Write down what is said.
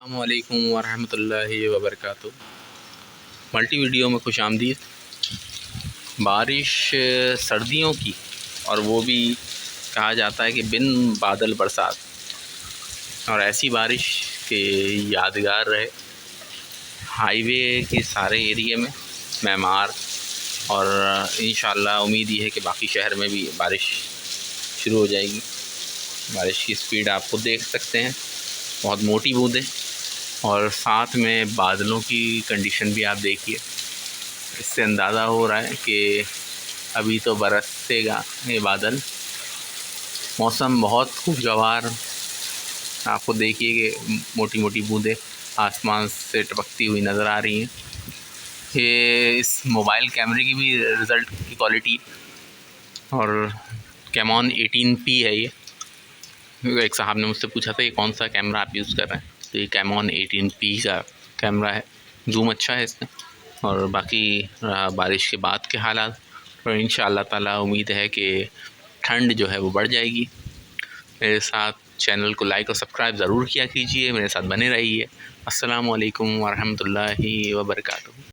अस्सलामुअलैकुम वरहमतुल्लाहि वबरकातुहू। Multi video में खुश आमदीद। बारिश सर्दियों की, और वो भी कहा जाता है कि बिन बादल बरसात, और ऐसी बारिश के यादगार रहे। हाईवे के सारे एरिए में मेमार, और इंशाअल्लाह उम्मीद ये है कि बाकी शहर में भी बारिश शुरू हो जाएगी। बारिश की स्पीड आप खुद देख सकते हैं, बहुत मोटी बूंदें, और साथ में बादलों की कंडीशन भी आप देखिए। इससे अंदाज़ा हो रहा है कि अभी तो बरसेगा ये बादल। मौसम बहुत खुशगवार, आपको देखिए कि मोटी मोटी बूंदें आसमान से टपकती हुई नज़र आ रही हैं। ये इस मोबाइल कैमरे की भी रिज़ल्ट की क्वालिटी, और कैमॉन 18P है ये। एक साहब ने मुझसे पूछा था ये कौन सा कैमरा आप यूज़ कर रहे हैं, तो ये कैमॉन 18P का कैमरा है। जूम अच्छा है इसमें। और बाकी बारिश के बाद के हालात, और इंशाअल्लाह ताला उम्मीद है कि ठंड जो है वो बढ़ जाएगी। मेरे साथ चैनल को लाइक और सब्सक्राइब ज़रूर किया कीजिए, मेरे साथ बने रहिए। अस्सलामु अलैकुम वरहमतुल्लाहि वबरकातुहू।